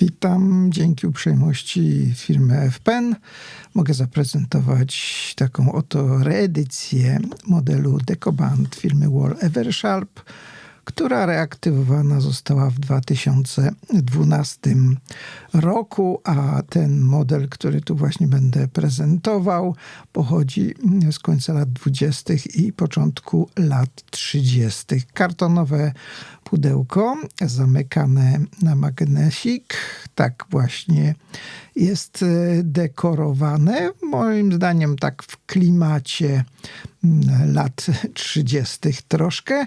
Witam, dzięki uprzejmości firmy FPen mogę zaprezentować taką oto reedycję modelu Decoband firmy Wall Eversharp, która reaktywowana została w 2012 roku, a ten model, który tu właśnie będę prezentował, pochodzi z końca lat 20. i początku lat 30. Kartonowe pudełko zamykane na magnesik. Tak właśnie jest dekorowane. Moim zdaniem tak w klimacie lat 30. troszkę.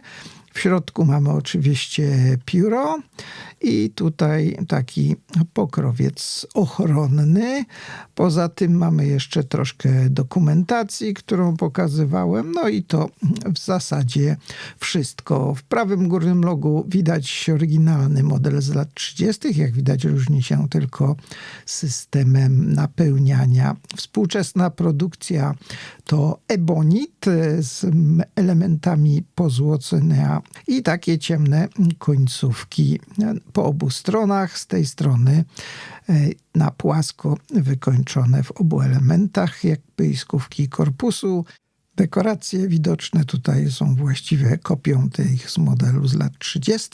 W środku mamy oczywiście pióro i tutaj taki pokrowiec ochronny. Poza tym mamy jeszcze troszkę dokumentacji, którą pokazywałem. No i to w zasadzie wszystko. W prawym górnym rogu widać oryginalny model z lat 30. Jak widać, różni się tylko systemem napełniania. Współczesna produkcja to ebonit z elementami pozłocenia i takie ciemne końcówki po obu stronach. Z tej strony na płasko wykończone w obu elementach, jakby iskówki korpusu. Dekoracje widoczne tutaj są właściwie kopią tych z modelu z lat 30.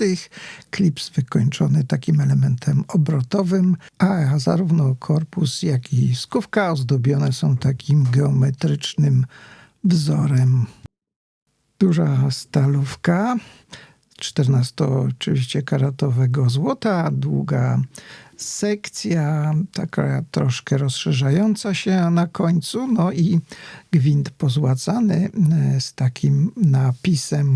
Klips wykończony takim elementem obrotowym, a zarówno korpus, jak i skówka ozdobione są takim geometrycznym wzorem. Duża stalówka 14 oczywiście karatowego złota, długa sekcja, taka troszkę rozszerzająca się na końcu, no i gwint pozłacany z takim napisem,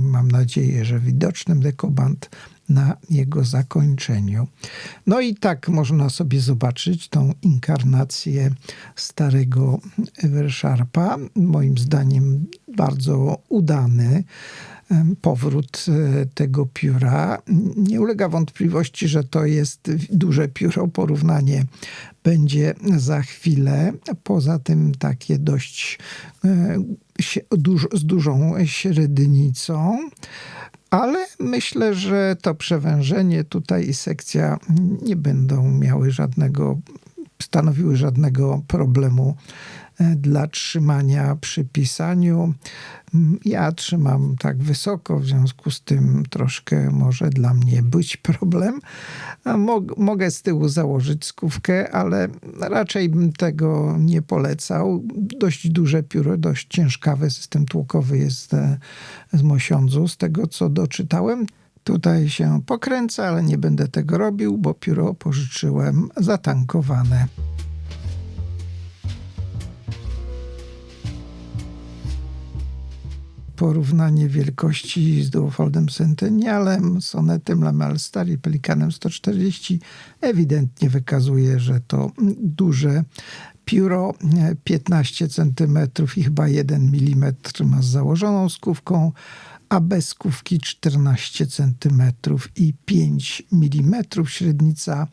mam nadzieję, że widocznym, Decoband na jego zakończeniu. No i tak można sobie zobaczyć tą inkarnację starego Eversharpa. Moim zdaniem bardzo udany powrót tego pióra. Nie ulega wątpliwości, że to jest duże pióro. Porównanie będzie za chwilę. Poza tym takie dość z dużą średnicą. Ale myślę, że to przewężenie tutaj i sekcja nie będą stanowiły żadnego problemu dla trzymania przy pisaniu. Ja trzymam tak wysoko, w związku z tym troszkę może dla mnie być problem. Mogę z tyłu założyć skówkę, ale raczej bym tego nie polecał. Dość duże pióro, dość ciężkawy system tłokowy jest z Mosiądzu, z tego co doczytałem. Tutaj się pokręca, ale nie będę tego robił, bo pióro pożyczyłem zatankowane. Porównanie wielkości z Duofoldem Centennialem, Sonetem Lamel Star i Pelikanem 140 ewidentnie wykazuje, że to duże pióro, 15 cm i chyba 1 mm ma z założoną skówką, a bez skówki 14 cm i 5 mm. Średnica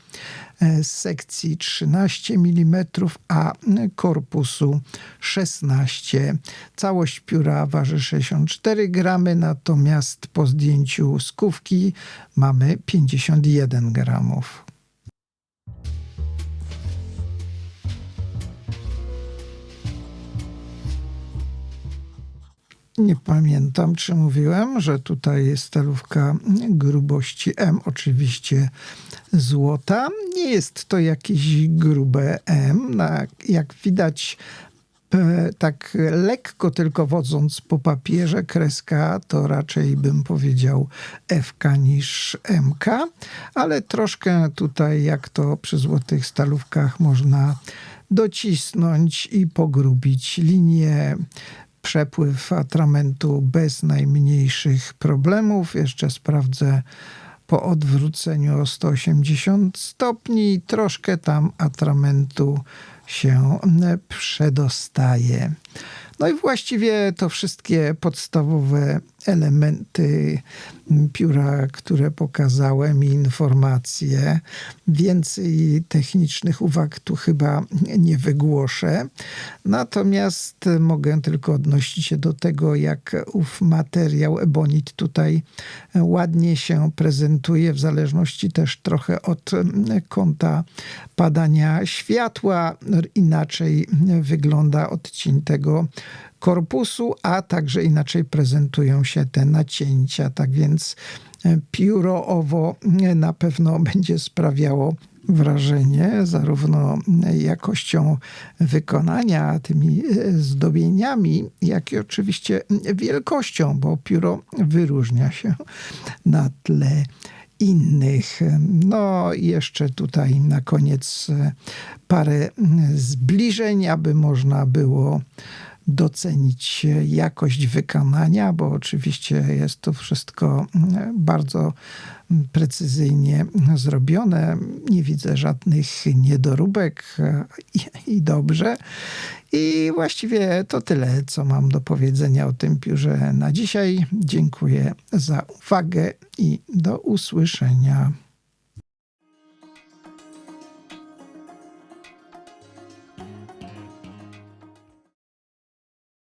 sekcji 13 mm, a korpusu 16. Całość pióra waży 64 gramy, natomiast po zdjęciu skówki mamy 51 gramów. Nie pamiętam, czy mówiłem, że tutaj jest stalówka grubości M, oczywiście złota. Nie jest to jakieś grube M. Jak widać, tak lekko tylko wodząc po papierze, kreska to raczej bym powiedział FK niż MK, ale troszkę tutaj, jak to przy złotych stalówkach, można docisnąć i pogrubić linię. Przepływ atramentu bez najmniejszych problemów. Jeszcze sprawdzę po odwróceniu o 180 stopni. Troszkę tam atramentu się przedostaje. No i właściwie to wszystkie podstawowe elementy pióra, które pokazałem, i informacje. Więcej technicznych uwag tu chyba nie wygłoszę. Natomiast mogę tylko odnosić się do tego, jak ów materiał ebonit tutaj ładnie się prezentuje, w zależności też trochę od kąta padania światła. Inaczej wygląda odcień tego korpusu, a także inaczej prezentują się te nacięcia. Tak więc pióro owo na pewno będzie sprawiało wrażenie zarówno jakością wykonania, tymi zdobieniami, jak i oczywiście wielkością, bo pióro wyróżnia się na tle innych. No i jeszcze tutaj na koniec parę zbliżeń, aby można było docenić jakość wykonania, bo oczywiście jest to wszystko bardzo precyzyjnie zrobione. Nie widzę żadnych niedoróbek i dobrze. I właściwie to tyle, co mam do powiedzenia o tym piórze na dzisiaj. Dziękuję za uwagę i do usłyszenia.